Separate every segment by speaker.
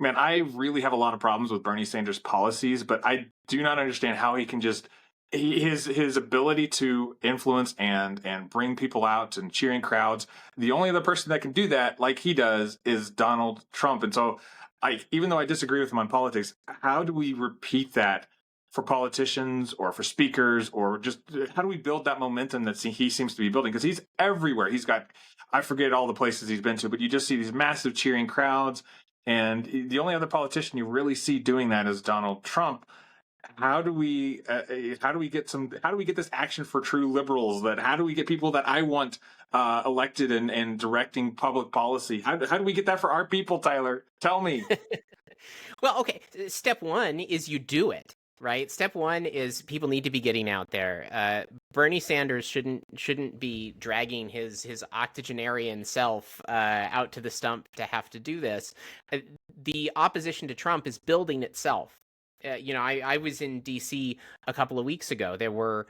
Speaker 1: man, I really have a lot of problems with Bernie Sanders' policies, but I do not understand how he can just his ability to influence and bring people out and cheering crowds. The only other person that can do that, like he does, is Donald Trump. And so, even though I disagree with him on politics, how do we repeat that for politicians or for speakers, or just how do we build that momentum that he seems to be building? Because he's everywhere. He's got, I forget all the places he's been to, but you just see these massive cheering crowds. And the only other politician you really see doing that is Donald Trump. How do we get this action for true liberals? How do we get people that I want elected and directing public policy? How do we get that for our people, Tyler? Tell me.
Speaker 2: Well, okay. Step one is you do it, right? Step one is people need to be getting out there. Bernie Sanders shouldn't be dragging his octogenarian self out to the stump to have to do this. The opposition to Trump is building itself. I was in D.C. a couple of weeks ago. There were,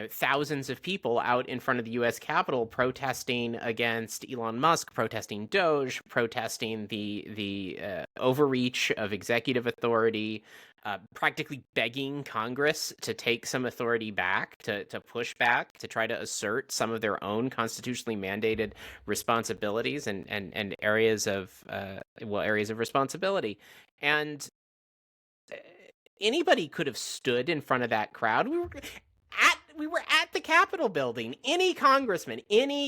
Speaker 2: thousands of people out in front of the U.S. Capitol protesting against Elon Musk, protesting Doge, protesting the overreach of executive authority, practically begging Congress to take some authority back, to push back, to try to assert some of their own constitutionally mandated responsibilities and areas of responsibility. And anybody could have stood in front of that crowd. We were at the Capitol building. Any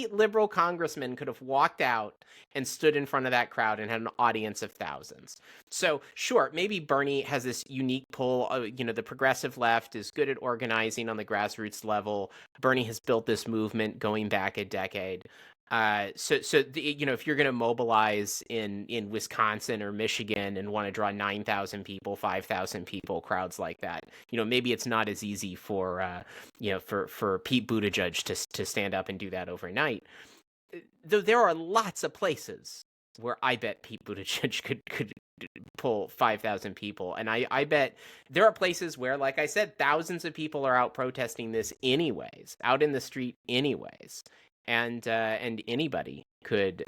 Speaker 2: liberal congressman could have walked out and stood in front of that crowd and had an audience of thousands. So sure, maybe Bernie has this unique pull. The progressive left is good at organizing on the grassroots level. Bernie has built this movement going back a decade. If you're going to mobilize in Wisconsin or Michigan and want to draw 9,000 people, 5,000 people, crowds like that, maybe it's not as easy for Pete Buttigieg to stand up and do that overnight. Though there are lots of places where I bet Pete Buttigieg could pull 5,000 people. And I bet there are places where, like I said, thousands of people are out protesting this anyways, out in the street anyways. And anybody could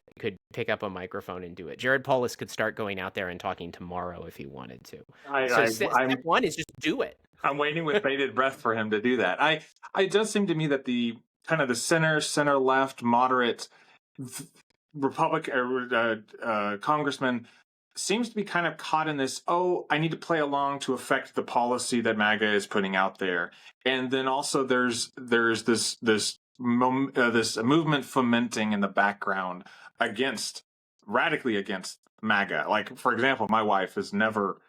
Speaker 2: pick up a microphone and do it. Jared Polis could start going out there and talking tomorrow if he wanted to. Step one is just do it.
Speaker 1: I'm waiting with bated breath for him to do that. It does seem to me that the kind of the center left, moderate Republican congressman seems to be kind of caught in this, I need to play along to affect the policy that MAGA is putting out there. And then also there's this movement fomenting in the background radically against MAGA. Like, for example, my wife has never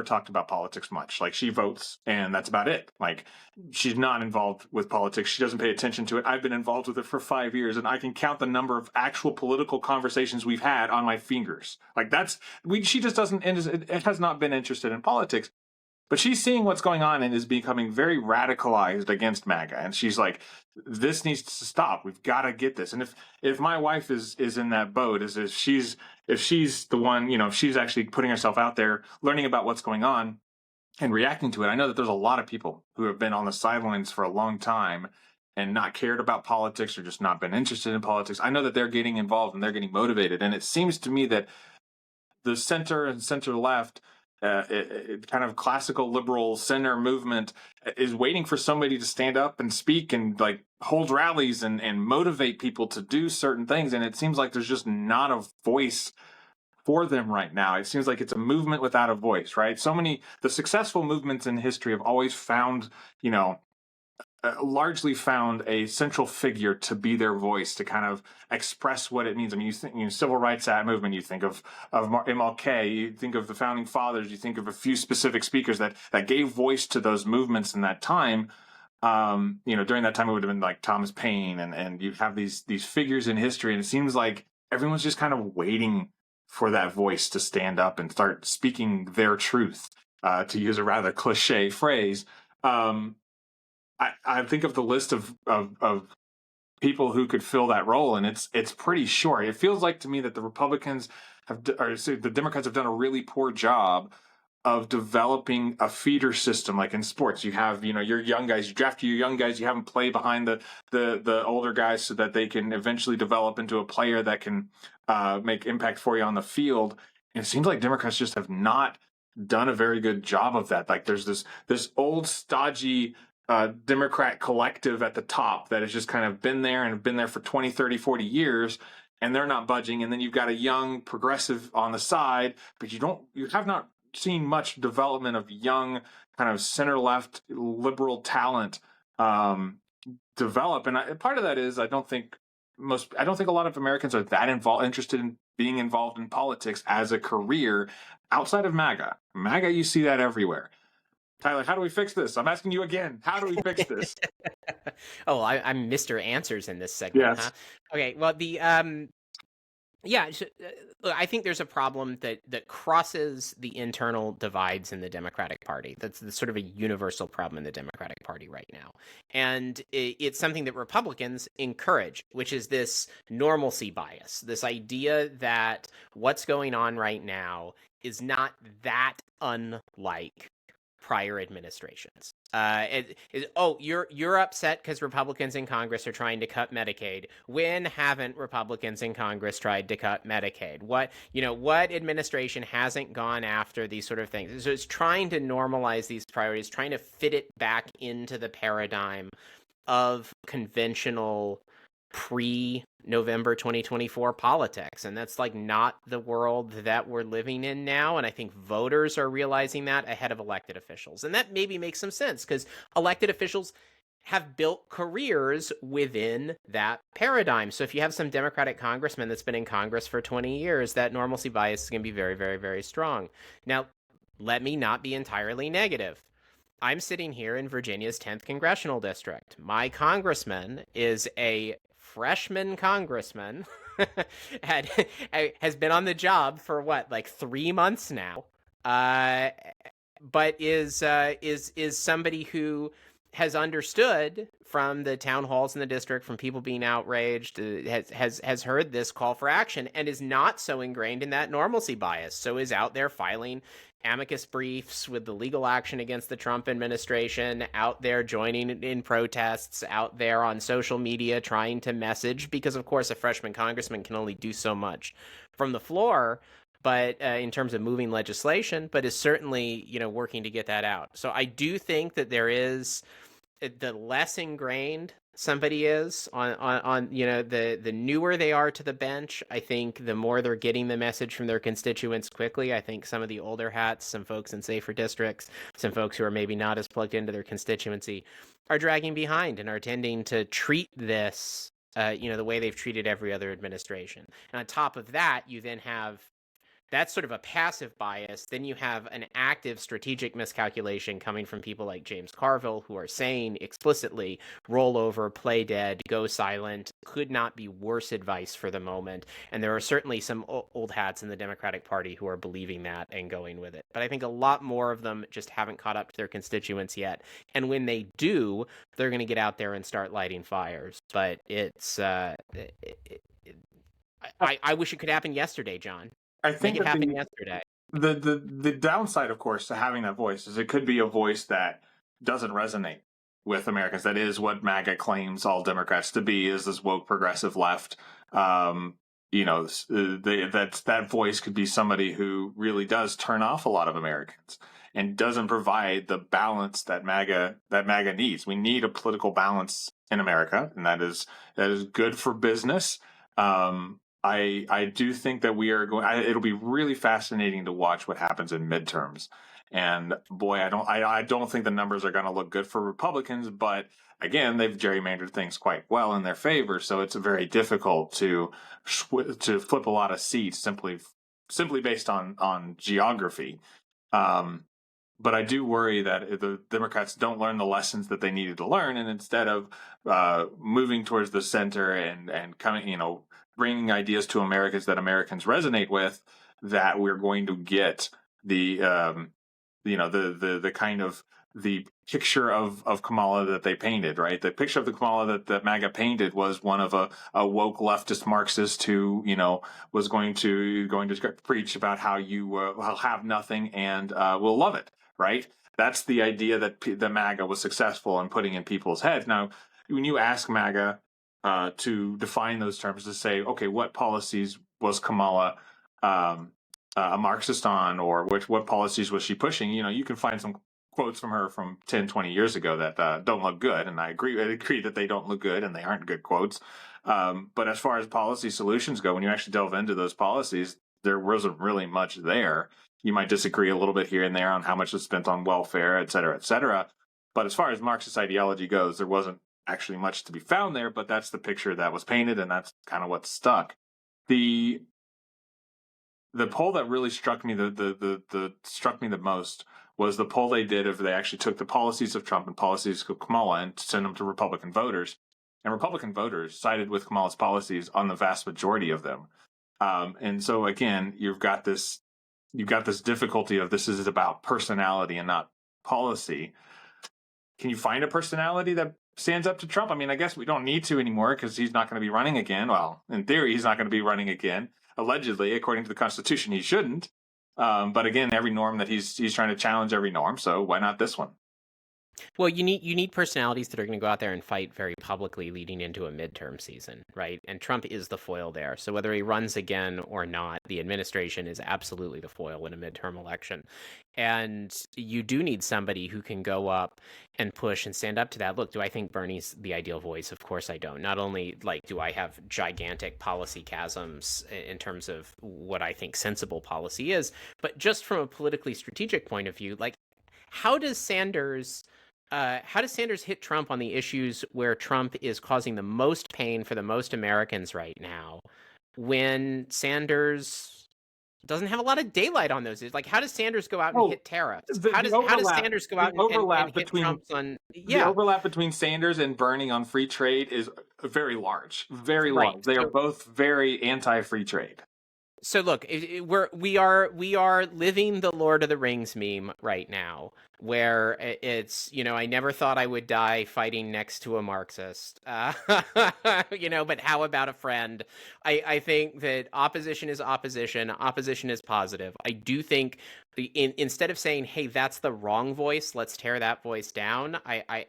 Speaker 1: talked about politics much. Like, she votes and that's about it. Like, she's not involved with politics. She doesn't pay attention to it. I've been involved with it for 5 years and I can count the number of actual political conversations we've had on my fingers. Like, she just doesn't, it has not been interested in politics. But she's seeing what's going on and is becoming very radicalized against MAGA. And she's like, this needs to stop. We've got to get this. And if my wife is in that boat, if she's the one, if she's actually putting herself out there, learning about what's going on and reacting to it. I know that there's a lot of people who have been on the sidelines for a long time and not cared about politics or just not been interested in politics. I know that they're getting involved and they're getting motivated. And it seems to me that the center and center left, kind of classical liberal center movement is waiting for somebody to stand up and speak and like hold rallies and motivate people to do certain things. And it seems like there's just not a voice for them right now. It seems like it's a movement without a voice, right? The successful movements in history have always found, largely found a central figure to be their voice, to kind of express what it means. I mean, you think, civil rights movement, you think of MLK, you think of the founding fathers, you think of a few specific speakers that gave voice to those movements in that time. During that time, it would have been like Thomas Paine, and you have these figures in history, and it seems like everyone's just kind of waiting for that voice to stand up and start speaking their truth, to use a rather cliche phrase. I think of the list of people who could fill that role, and it's pretty short. It feels like to me that the the Democrats have done a really poor job of developing a feeder system. Like in sports, you have your young guys, you draft your young guys, you have them play behind the older guys so that they can eventually develop into a player that can make impact for you on the field. it seems like Democrats just have not done a very good job of that. Like there's this old stodgy Democrat collective at the top that has just kind of been there and been there for 20, 30, 40 years, and they're not budging. And then you've got a young progressive on the side, but you have not seen much development of young kind of center left liberal talent develop. And part of that is I don't think a lot of Americans are that interested in being involved in politics as a career outside of MAGA. MAGA, you see that everywhere. Tyler, how do we fix this? I'm asking you again. How do we fix this?
Speaker 2: Oh, I'm Mr. Answers in this segment,
Speaker 1: Yes.
Speaker 2: huh? Okay, well, yeah, look, I think there's a problem that crosses the internal divides in the Democratic Party. That's sort of a universal problem in the Democratic Party right now. And it's something that Republicans encourage, which is this normalcy bias, this idea that what's going on right now is not that unlike prior administrations. You're upset because Republicans in Congress are trying to cut Medicaid. When haven't Republicans in Congress tried to cut Medicaid? What administration hasn't gone after these sort of things? So it's trying to normalize these priorities, trying to fit it back into the paradigm of conventional pre-November 2024 politics. And that's like not the world that we're living in now. And I think voters are realizing that ahead of elected officials. And that maybe makes some sense because elected officials have built careers within that paradigm. So if you have some Democratic congressman that's been in Congress for 20 years, that normalcy bias is going to be very, very, very strong. Now, let me not be entirely negative. I'm sitting here in Virginia's 10th congressional district. My congressman is a freshman congressman, has been on the job for like 3 months now, but is somebody who has understood from the town halls in the district, from people being outraged, has heard this call for action and is not so ingrained in that normalcy bias. So is out there filing amicus briefs with the legal action against the Trump administration, out there joining in protests, out there on social media trying to message, because of course a freshman congressman can only do so much from the floor, but in terms of moving legislation, but is certainly, working to get that out. So I do think that there is, the less ingrained somebody is on the newer they are to the bench, I think the more they're getting the message from their constituents quickly. I think some of the older hats, some folks in safer districts, some folks who are maybe not as plugged into their constituency are dragging behind and are tending to treat this the way they've treated every other administration. And on top of that, you then have, that's sort of a passive bias. Then you have an active strategic miscalculation coming from people like James Carville, who are saying explicitly, roll over, play dead, go silent. Could not be worse advice for the moment. And there are certainly some old hats in the Democratic Party who are believing that and going with it. But I think a lot more of them just haven't caught up to their constituents yet. And when they do, they're going to get out there and start lighting fires. But it's, I wish it could happen yesterday, John.
Speaker 1: I think
Speaker 2: Make it happen yesterday.
Speaker 1: The downside, of course, to having that voice is it could be a voice that doesn't resonate with Americans. That is what MAGA claims all Democrats to be, is this woke progressive left. That voice could be somebody who really does turn off a lot of Americans and doesn't provide the balance that MAGA needs. We need a political balance in America, and that is good for business. I do think that we are going. It'll be really fascinating to watch what happens in midterms. And boy, I don't think the numbers are going to look good for Republicans. But again, they've gerrymandered things quite well in their favor, so it's very difficult to flip a lot of seats simply based on geography. But I do worry that the Democrats don't learn the lessons that they needed to learn, and instead of moving towards the center and coming, bringing ideas to Americans that Americans resonate with, that we're going to get the kind of the picture of Kamala that they painted, right? The picture of the Kamala that MAGA painted was one of a woke leftist Marxist who, was going to preach about how you will have nothing and will love it, right? That's the idea that the MAGA was successful in putting in people's heads. Now, when you ask MAGA to define those terms, to say, okay, what policies was Kamala a Marxist on, or what policies was she pushing. You can find some quotes from her from 10, 20 years ago that don't look good, and I agree that they don't look good and they aren't good quotes. But as far as policy solutions go, when you actually delve into those policies, there wasn't really much there. You might disagree a little bit here and there on how much is spent on welfare, et cetera, et cetera. But as far as Marxist ideology goes, there wasn't actually much to be found there, but that's the picture that was painted, and that's kind of what stuck. The poll that really struck me the most was the poll they did. If they actually took the policies of Trump and policies of Kamala and sent them to Republican voters, and Republican voters sided with Kamala's policies on the vast majority of them. And so again, you've got this difficulty of this is about personality and not policy. Can you find a personality that stands up to Trump? I mean, I guess we don't need to anymore because he's not going to be running again. Well, in theory, he's not going to be running again. Allegedly, according to the Constitution, he shouldn't. But again, every norm that he's trying to challenge every norm. So why not this one?
Speaker 2: Well, you need personalities that are going to go out there and fight very publicly leading into a midterm season, right? And Trump is the foil there. So whether he runs again or not, the administration is absolutely the foil in a midterm election. And you do need somebody who can go up and push and stand up to that. Look, do I think Bernie's the ideal voice? Of course I don't. Not only do I have gigantic policy chasms in terms of what I think sensible policy is, but just from a politically strategic point of view, how does Sanders hit Trump on the issues where Trump is causing the most pain for the most Americans right now, when Sanders doesn't have a lot of daylight on those? How does Sanders go out and hit tariffs? How does Sanders go out and hit Trump's on?
Speaker 1: The overlap between Sanders and Bernie on free trade is very large, very large. They are both very anti-free trade.
Speaker 2: So look, we are living the Lord of the Rings meme right now, where it's, I never thought I would die fighting next to a Marxist, but how about a friend? I think that opposition is opposition. Opposition is positive. I do think instead of saying, hey, that's the wrong voice, let's tear that voice down, I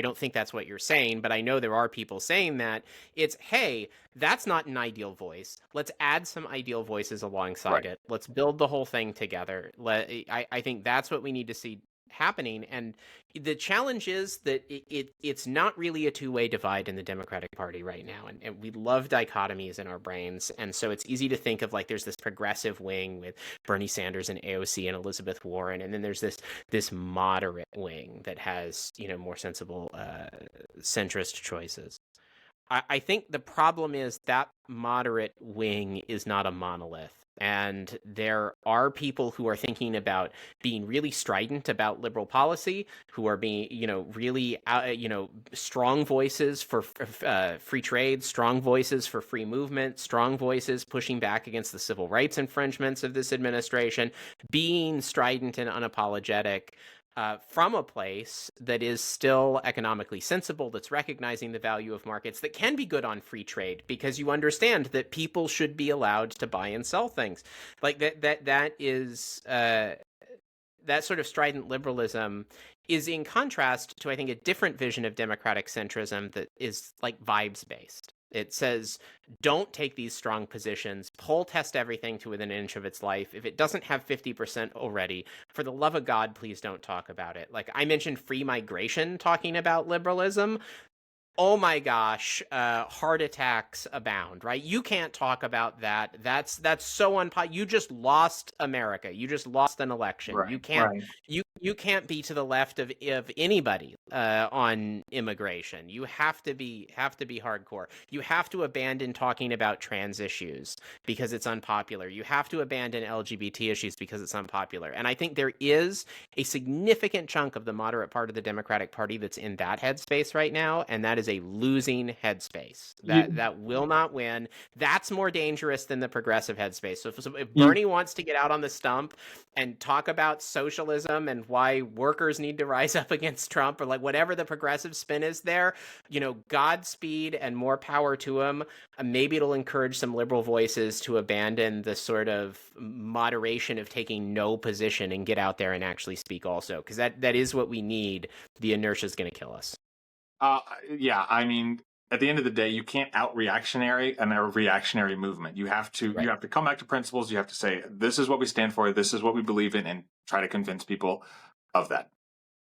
Speaker 2: don't think that's what you're saying, but I know there are people saying that. It's, hey, that's not an ideal voice. Let's add some ideal voices alongside it. Let's build the whole thing together. I think that's what we need to see happening. And the challenge is that it's not really a two-way divide in the Democratic Party right now. And we love dichotomies in our brains. And so it's easy to think of there's this progressive wing with Bernie Sanders and AOC and Elizabeth Warren. And then there's this moderate wing that has, more sensible centrist choices. I think the problem is that moderate wing is not a monolith. And there are people who are thinking about being really strident about liberal policy, who are being, really, strong voices for free trade, strong voices for free movement, strong voices pushing back against the civil rights infringements of this administration, being strident and unapologetic. From a place that is still economically sensible, that's recognizing the value of markets, that can be good on free trade, because you understand that people should be allowed to buy and sell things. That is that sort of strident liberalism is in contrast to, I think, a different vision of democratic centrism that is vibes based. It says, don't take these strong positions, poll test everything to within an inch of its life. If it doesn't have 50% already, for the love of God, please don't talk about it. I mentioned free migration talking about liberalism. Oh my gosh, heart attacks abound, right? You can't talk about that. That's so unpopular. You just lost America. You just lost an election.
Speaker 1: Right,
Speaker 2: you can't you can't be to the left of anybody on immigration. You have to be hardcore. You have to abandon talking about trans issues because it's unpopular. You have to abandon LGBT issues because it's unpopular. And I think there is a significant chunk of the moderate part of the Democratic Party that's in that headspace right now, and that is a losing headspace. That will not win. That's more dangerous than the progressive headspace. So if Bernie wants to get out on the stump and talk about socialism and why workers need to rise up against Trump, or whatever the progressive spin is there, Godspeed and more power to him. Maybe it'll encourage some liberal voices to abandon the sort of moderation of taking no position and get out there and actually speak also, because that is what we need. The inertia is going to kill us.
Speaker 1: Yeah, I mean, at the end of the day, you can't out reactionary and a reactionary movement. You have to come back to principles. You have to say, this is what we stand for. This is what we believe in, and try to convince people of that.